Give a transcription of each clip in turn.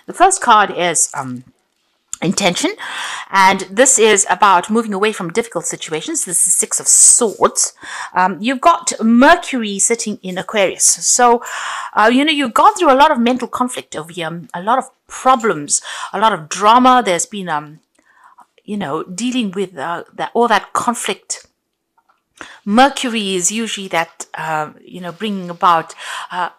The first card is intention, and this is about moving away from difficult situations. This is Six of Swords. You've got Mercury sitting in Aquarius, so you've gone through a lot of mental conflict over here, a lot of problems, a lot of drama. There's been dealing with all that conflict. Mercury is usually that, bringing about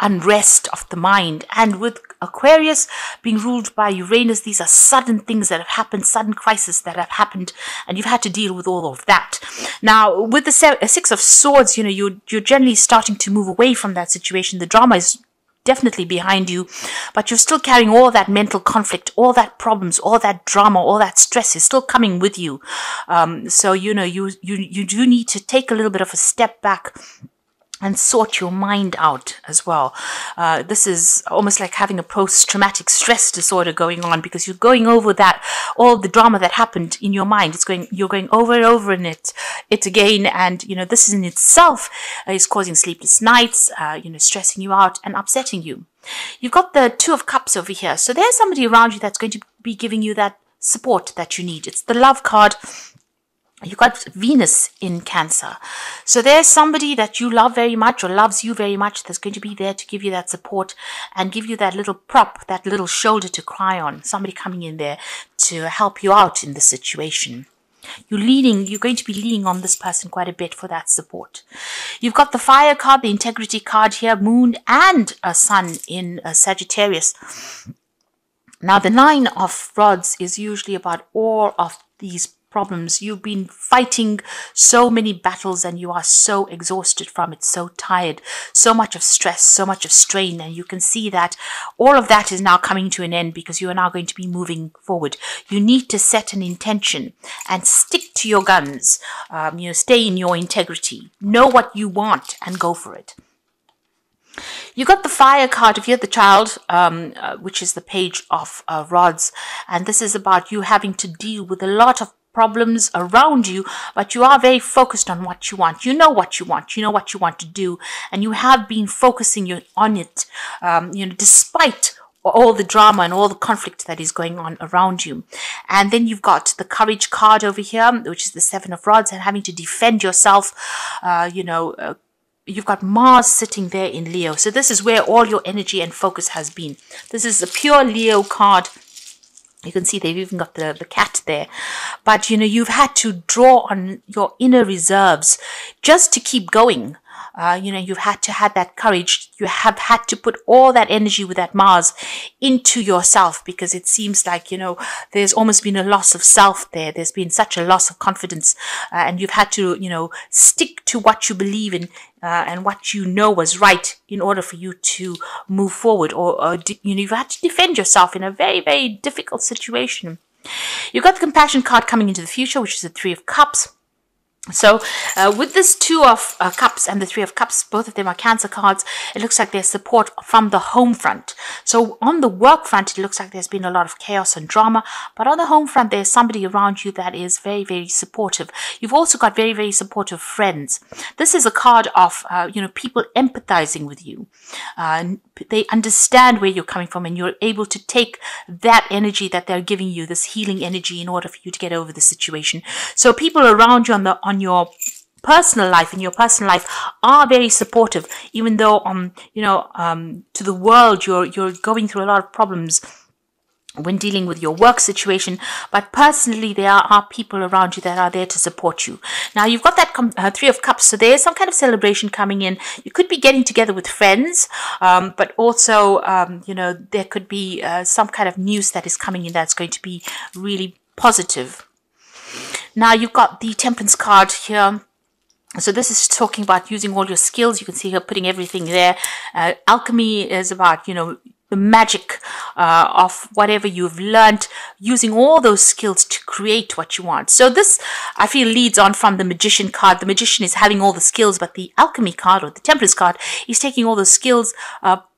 unrest of the mind. And with Aquarius being ruled by Uranus, these are sudden things that have happened, sudden crises that have happened, and you've had to deal with all of that. Now, with the Six of Swords, you're generally starting to move away from that situation. The drama is definitely behind you, but you're still carrying all that mental conflict, all that problems, all that drama, all that stress is still coming with you. So you do need to take a little bit of a step back and sort your mind out as well. This is almost like having a post-traumatic stress disorder going on, because you're going over that, all the drama that happened in your mind. You're going over and over in it again, and this in itself is causing sleepless nights, stressing you out and upsetting you. You've got the Two of Cups over here, so there's somebody around you that's going to be giving you that support that you need. It's the Love card. You've got Venus in Cancer. So there's somebody that you love very much or loves you very much that's going to be there to give you that support and give you that little prop, that little shoulder to cry on. Somebody coming in there to help you out in the situation. You're going to be leaning on this person quite a bit for that support. You've got the Fire card, the Integrity card here, Moon and a Sun in Sagittarius. Now, the Nine of Rods is usually about all of these problems. You've been fighting so many battles and you are so exhausted from it, so tired, so much of stress, so much of strain, and you can see that all of that is now coming to an end because you are now going to be moving forward. You need to set an intention and stick to your guns. Stay in your integrity. Know what you want and go for it. You got the Fire card if you're the Child, which is the Page of Rods, and this is about you having to deal with a lot of problems around you, but you are very focused on what you want. You know what you want. You know what you want to do, and you have been focusing on it, despite all the drama and all the conflict that is going on around you. And then you've got the Courage card over here, which is the Seven of Rods, and having to defend yourself. You've got Mars sitting there in Leo. So this is where all your energy and focus has been. This is a pure Leo card. You can see they've even got the cat there. But, you've had to draw on your inner reserves just to keep going. You've had to have that courage. You have had to put all that energy with that Mars into yourself, because it seems like, there's almost been a loss of self there. There's been such a loss of confidence, and you've had to, stick to what you believe in and what you know was right in order for you to move forward, or you've had to defend yourself in a very, very difficult situation. You've got the Compassion card coming into the future, which is the Three of Cups. So with this Two of Cups and the Three of Cups, both of them are Cancer cards. It looks like there's support from the home front. So on the work front, it looks like there's been a lot of chaos and drama. But on the home front, there's somebody around you that is very, very supportive. You've also got very, very supportive friends. This is a card of, people empathizing with you. They understand where you're coming from, and you're able to take that energy that they're giving you, this healing energy, in order for you to get over the situation. So people around you on your personal life, in your personal life, are very supportive, even though to the world you're going through a lot of problems when dealing with your work situation, but personally there are people around you that are there to support you. Now you've got that Three of Cups, so there's some kind of celebration coming in. You could be getting together with friends, but also there could be some kind of news that is coming in that's going to be really positive. Now you've got the Temperance card here. So this is talking about using all your skills. You can see her putting everything there. Alchemy is about, the magic of whatever you've learned, using all those skills to create what you want. So this, I feel, leads on from the Magician card. The Magician is having all the skills, but the Alchemy card, or the Temperance card, is taking all those skills,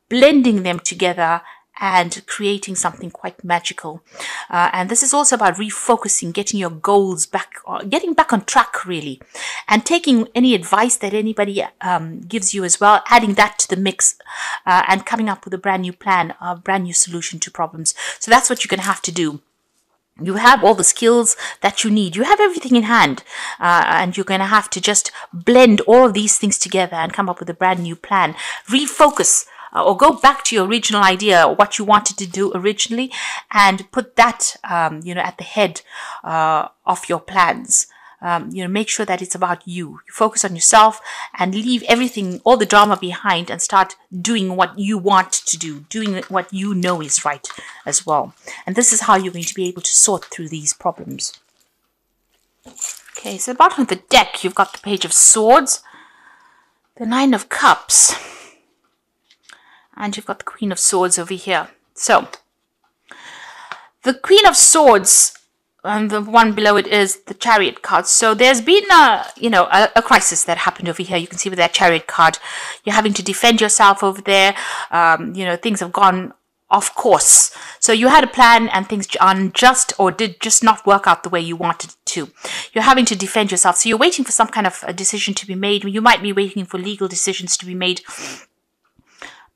blending them together, and creating something quite magical. And this is also about refocusing, getting your goals back, getting back on track really, and taking any advice that anybody gives you as well, adding that to the mix, and coming up with a brand new plan, a brand new solution to problems. So that's what you're going to have to do. You have all the skills that you need. You have everything in hand, and you're going to have to just blend all of these things together and come up with a brand new plan. Refocus, or go back to your original idea, what you wanted to do originally, and put that, at the head of your plans. Make sure that it's about you. You focus on yourself and leave everything, all the drama behind, and start doing what you want to do, doing what you know is right as well. And this is how you're going to be able to sort through these problems. Okay, so at the bottom of the deck, you've got the Page of Swords, the Nine of Cups, and you've got the Queen of Swords over here. So, the Queen of Swords, and the one below it is the Chariot card. So there's been a crisis that happened over here. You can see with that Chariot card, you're having to defend yourself over there. Things have gone off course. So you had a plan and things unjust or did just not work out the way you wanted it to. You're having to defend yourself. So you're waiting for some kind of a decision to be made. You might be waiting for legal decisions to be made.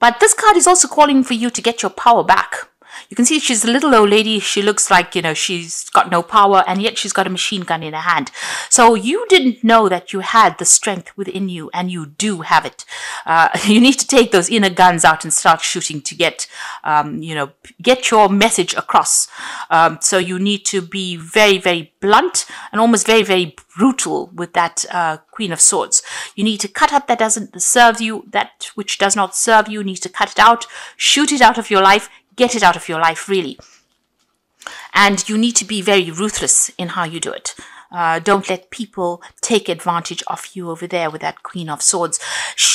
But this card is also calling for you to get your power back. You can see she's a little old lady. She looks like, she's got no power, and yet she's got a machine gun in her hand. So you didn't know that you had the strength within you, and you do have it. You need to take those inner guns out and start shooting to get your message across. So you need to be very, very blunt and almost very, very brutal with that Queen of Swords. You need to cut out that doesn't serve you, that which does not serve you. You need to cut it out, shoot it out of your life. Get it out of your life, really. And you need to be very ruthless in how you do it. Don't let people take advantage of you over there with that Queen of Swords.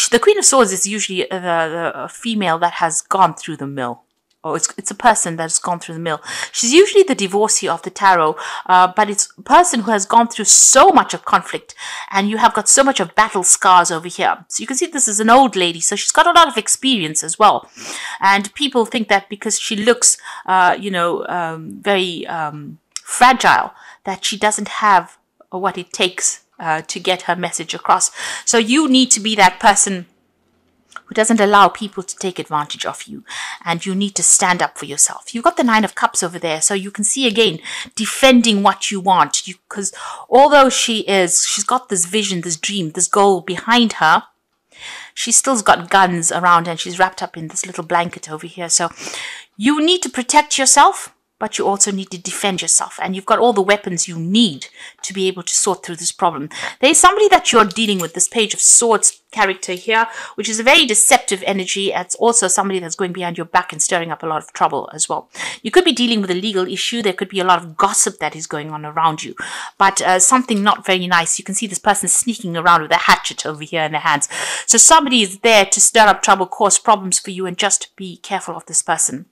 The Queen of Swords is usually the female that has gone through the mill. Or it's a person that's gone through the mill. She's usually the divorcee of the tarot, but it's a person who has gone through so much of conflict, and you have got so much of battle scars over here. So you can see this is an old lady, so she's got a lot of experience as well. And people think that because she looks, very fragile, that she doesn't have what it takes to get her message across. So you need to be that person who doesn't allow people to take advantage of you, and you need to stand up for yourself. You've got the Nine of Cups over there, so you can see again defending what you want, because although she's got this vision, this dream, this goal behind her, she's still got guns around, and she's wrapped up in this little blanket over here. So you need to protect yourself, but you also need to defend yourself, and you've got all the weapons you need to be able to sort through this problem. There's somebody that you're dealing with, this Page of Swords character here, which is a very deceptive energy. It's also somebody that's going behind your back and stirring up a lot of trouble as well. You could be dealing with a legal issue. There could be a lot of gossip that is going on around you, but something not very nice. You can see this person sneaking around with a hatchet over here in their hands. So somebody is there to stir up trouble, cause problems for you, and just be careful of this person.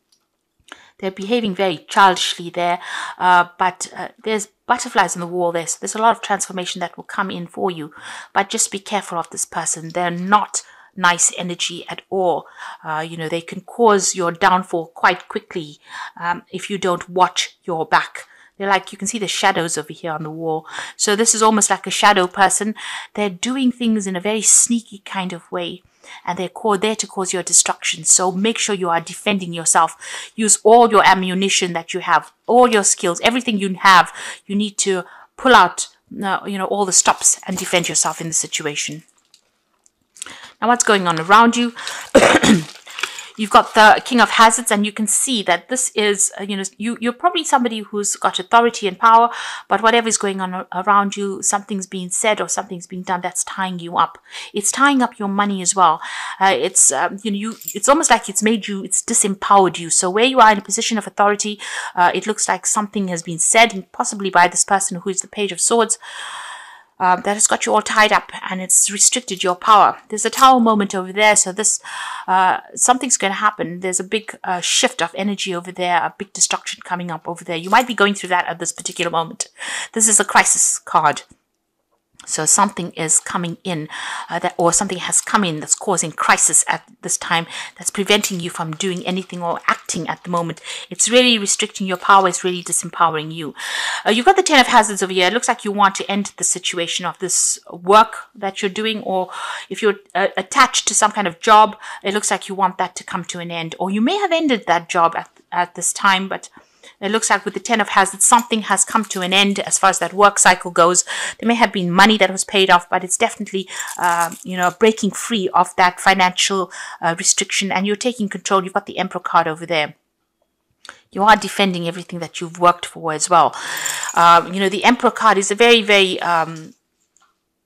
They're behaving very childishly there, but there's butterflies on the wall there, so there's a lot of transformation that will come in for you. But just be careful of this person. They're not nice energy at all. They can cause your downfall quite quickly if you don't watch your back. They're like, you can see the shadows over here on the wall. So this is almost like a shadow person. They're doing things in a very sneaky kind of way, and they're there to cause your destruction. So make sure you are defending yourself. Use all your ammunition that you have, all your skills, everything you have. You need to pull out, all the stops and defend yourself in the situation. Now, what's going on around you? You've got the King of Hazards, and you can see that this is, you're probably somebody who's got authority and power, but whatever is going on around you, something's being said or something's being done that's tying you up. It's tying up your money as well. It's almost like it's disempowered you. So where you are in a position of authority, it looks like something has been said, possibly by this person who is the Page of Swords, that has got you all tied up, and it's restricted your power. There's a Tower moment over there, so this something's going to happen. There's a big shift of energy over there, a big destruction coming up over there. You might be going through that at this particular moment. This is a crisis card. So something is coming in, or something has come in that's causing crisis at this time, that's preventing you from doing anything or acting at the moment. It's really restricting your power. It's really disempowering you. You've got the Ten of Hazards over here. It looks like you want to end the situation of this work that you're doing, or if you're attached to some kind of job, it looks like you want that to come to an end, or you may have ended that job at this time, but it looks like with the Ten of Hazards, something has come to an end as far as that work cycle goes. There may have been money that was paid off, but it's definitely, breaking free of that financial restriction, and you're taking control. You've got the Emperor card over there. You are defending everything that you've worked for as well. The Emperor card is a very, very...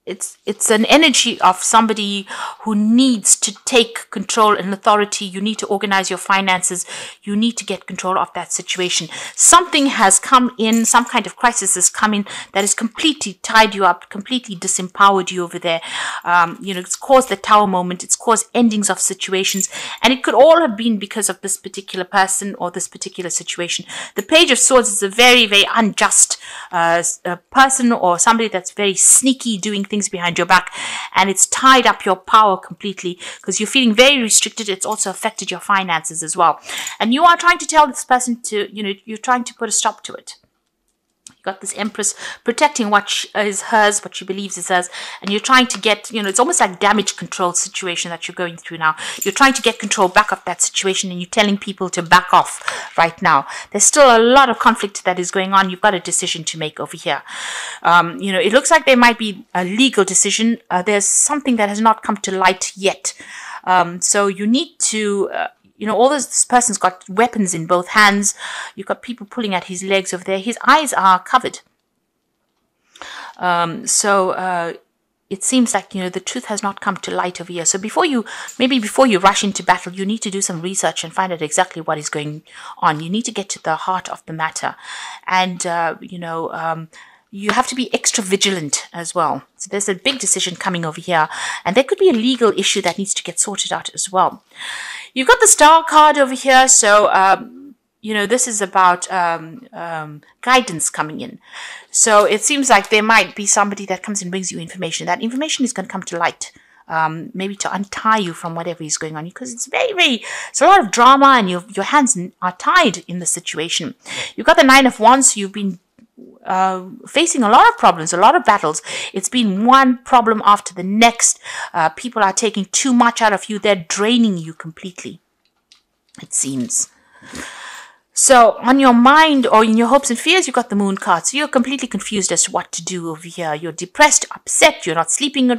It's an energy of somebody who needs to take control and authority. You need to organize your finances. You need to get control of that situation. Something has come in, some kind of crisis has come in that has completely tied you up, completely disempowered you over there. It's caused the Tower moment. It's caused endings of situations. And it could all have been because of this particular person or this particular situation. The Page of Swords is a very, very unjust person, or somebody that's very sneaky, doing things behind your back, and it's tied up your power completely because you're feeling very restricted. It's also affected your finances as well, and you are trying to tell this person to, you're trying to put a stop to it. Got this Empress protecting what is hers, what she believes is hers, and you're trying to get, it's almost like damage control situation that you're going through now. You're trying to get control back of that situation, and you're telling people to back off right now. There's still a lot of conflict that is going on. You've got a decision to make over here. It looks like there might be a legal decision. There's something that has not come to light yet. So you need to... all this person's got weapons in both hands. You've got people pulling at his legs over there. His eyes are covered. It seems like, the truth has not come to light over here. So before you rush into battle, you need to do some research and find out exactly what is going on. You need to get to the heart of the matter. And, you have to be extra vigilant as well. So there's a big decision coming over here. And there could be a legal issue that needs to get sorted out as well. You've got the Star card over here. So, this is about guidance coming in. So it seems like there might be somebody that comes and brings you information. That information is going to come to light. Maybe to untie you from whatever is going on, because it's it's a lot of drama, and your hands are tied in the situation. You've got the Nine of Wands. So you've been facing a lot of problems, a lot of battles. It's been one problem after the next. People are taking too much out of you. They're draining you completely, it seems. So on your mind, or in your hopes and fears, you've got the Moon card. So you're completely confused as to what to do over here. You're depressed, upset. You're not sleeping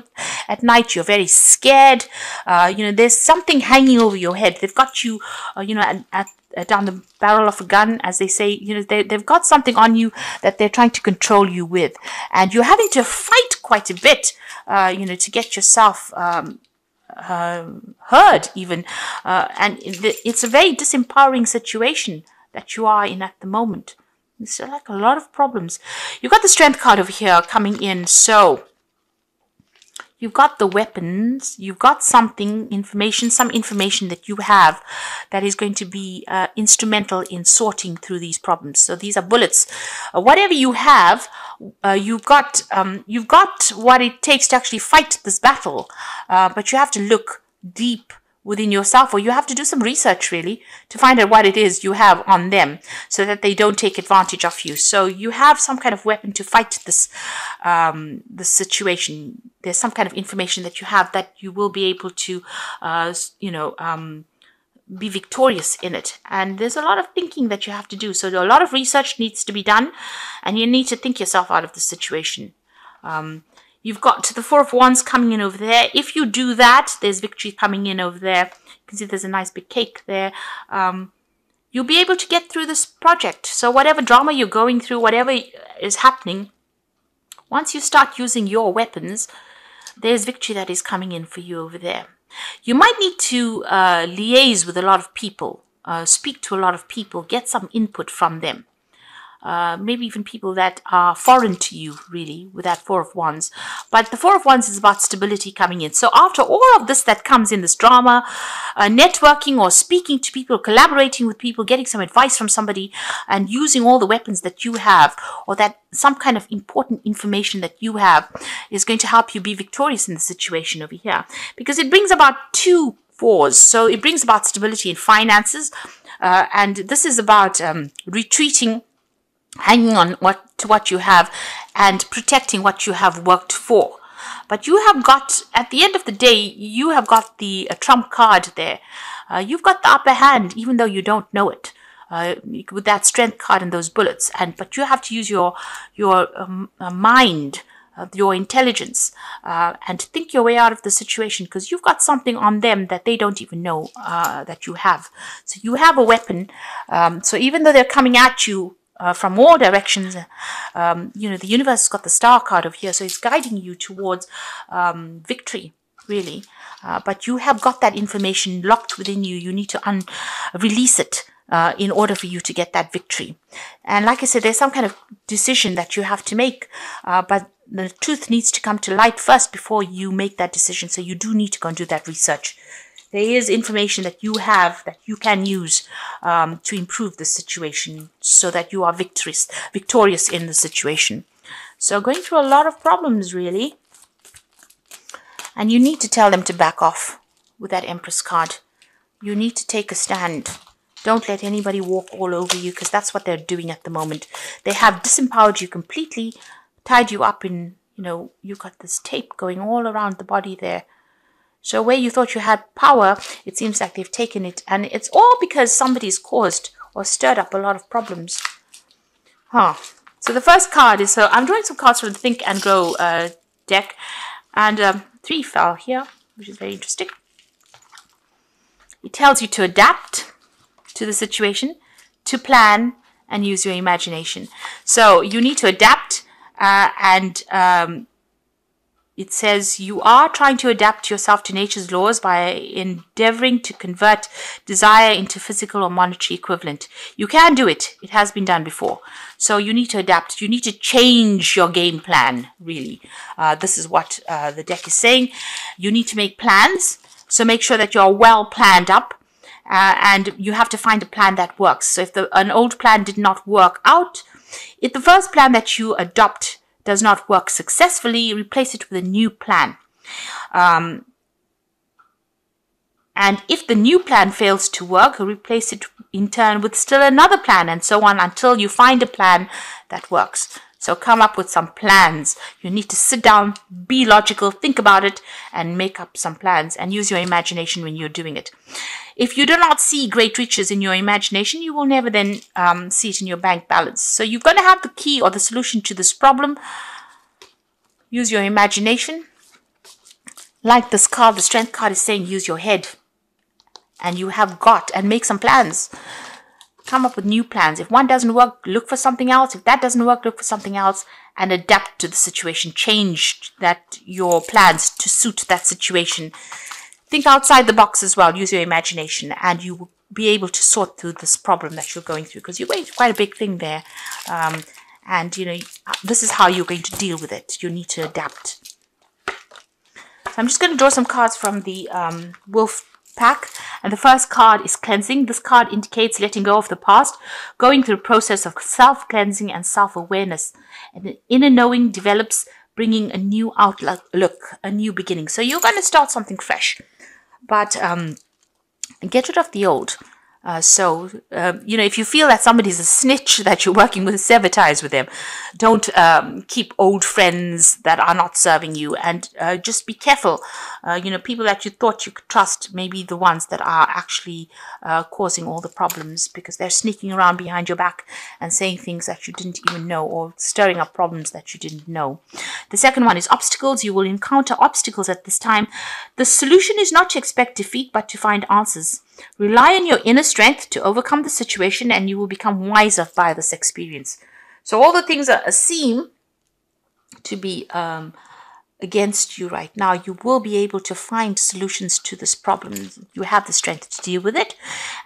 at night. You're very scared. There's something hanging over your head. They've got you, down the barrel of a gun, as they say. They've got something on you that they're trying to control you with, and you're having to fight quite a bit, to get yourself heard even, and it's a very disempowering situation that you are in at the moment. It's like a lot of problems. You've got the Strength card over here coming in. So you've got the weapons, you've got some information that you have that is going to be instrumental in sorting through these problems. So these are bullets. Whatever you have, you've got what it takes to actually fight this battle. But you have to look deep within yourself, or you have to do some research really to find out what it is you have on them, so that they don't take advantage of you. So you have some kind of weapon to fight this situation. There's some kind of information that you have that you will be able to be victorious in it. And there's a lot of thinking that you have to do. So a lot of research needs to be done, and you need to think yourself out of the situation. You've got the Four of Wands coming in over there. If you do that, there's victory coming in over there. You can see there's a nice big cake there. You'll be able to get through this project. So whatever drama you're going through, whatever is happening, once you start using your weapons, there's victory that is coming in for you over there. You might need to liaise with a lot of people, speak to a lot of people, get some input from them. maybe even people that are foreign to you, really, with that Four of Wands. But the Four of Wands is about stability coming in. So after all of this that comes in, this drama, networking or speaking to people, collaborating with people, getting some advice from somebody, and using all the weapons that you have, or that some kind of important information that you have, is going to help you be victorious in the situation over here. Because it brings about 2 fours. So it brings about stability in finances, and this is about retreating, hanging on to what you have, and protecting what you have worked for. But you have got, at the end of the day, you have got the trump card there. You've got the upper hand, even though you don't know it, with that strength card and those bullets. But you have to use your mind, your intelligence, and think your way out of the situation, because you've got something on them that they don't even know that you have. So you have a weapon. So even though they're coming at you from all directions, the universe has got the star card over here, so it's guiding you towards victory, really. But you have got that information locked within you. You need to release it in order for you to get that victory. And like I said, there's some kind of decision that you have to make, but the truth needs to come to light first before you make that decision. So you do need to go and do that research. There is information that you have that you can use to improve the situation, so that you are victorious in the situation. So going through a lot of problems, really. And you need to tell them to back off with that Empress card. You need to take a stand. Don't let anybody walk all over you, because that's what they're doing at the moment. They have disempowered you completely, tied you up in, you've got this tape going all around the body there. So where you thought you had power, it seems like they've taken it. And it's all because somebody's caused or stirred up a lot of problems. So the first card is, so I'm drawing some cards from the Think and Grow deck. And 3 fell here, which is very interesting. It tells you to adapt to the situation, to plan, and use your imagination. So you need to adapt, and it says you are trying to adapt yourself to nature's laws by endeavoring to convert desire into physical or monetary equivalent. You can do it. It has been done before. So you need to adapt. You need to change your game plan, really. This is what the deck is saying. You need to make plans. So make sure that you're well planned up. And you have to find a plan that works. So if an old plan did not work out, if the first plan that you adopt does not work successfully, replace it with a new plan. And if the new plan fails to work, replace it in turn with still another plan, and so on until you find a plan that works. So come up with some plans. You need to sit down, be logical, think about it, and make up some plans, and use your imagination when you're doing it. If you do not see great riches in your imagination, you will never then see it in your bank balance. So you're going to have the key or the solution to this problem. Use your imagination. Like this card, the Strength card is saying, use your head. And you have got, and make some plans. Come up with new plans. If one doesn't work, look for something else. If that doesn't work, look for something else, and adapt to the situation. Change your plans to suit that situation. Think outside the box as well. Use your imagination, and you will be able to sort through this problem that you're going through, because you're going through quite a big thing there. And this is how you're going to deal with it. You need to adapt. So I'm just going to draw some cards from the Wolf pack, and the first card is cleansing. This card indicates letting go of the past, going through a process of self-cleansing and self-awareness, and the inner knowing develops, bringing a new outlook, a new beginning. So you're going to start something fresh, but get rid of the old. If you feel that somebody's a snitch that you're working with, sever ties with them. Don't keep old friends that are not serving you, and just be careful. People that you thought you could trust may be the ones that are actually causing all the problems, because they're sneaking around behind your back and saying things that you didn't even know, or stirring up problems that you didn't know. The second one is obstacles. You will encounter obstacles at this time. The solution is not to expect defeat, but to find answers. Rely on your inner strength to overcome the situation, and you will become wiser by this experience. So all the things that seem to be against you right now, you will be able to find solutions to this problem. You have the strength to deal with it.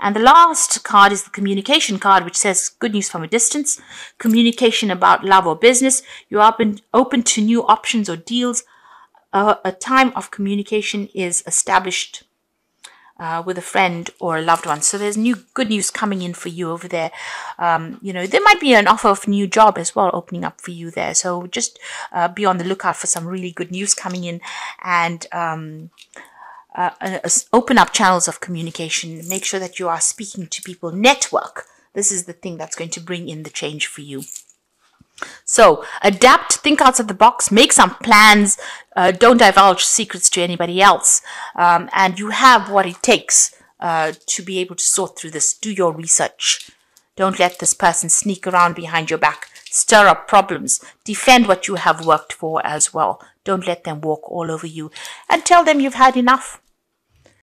And the last card is the communication card, which says good news from a distance, communication about love or business. You're open to new options or deals. A time of communication is established with a friend or a loved one. So there's good news coming in for you over there. There might be an offer of a new job as well opening up for you there. So just be on the lookout for some really good news coming in, and open up channels of communication. Make sure that you are speaking to people. Network. This is the thing that's going to bring in the change for you. So adapt, think outside the box, make some plans, don't divulge secrets to anybody else, and you have what it takes to be able to sort through this. Do your research. Don't let this person sneak around behind your back, stir up problems, defend what you have worked for as well. Don't let them walk all over you, and tell them you've had enough.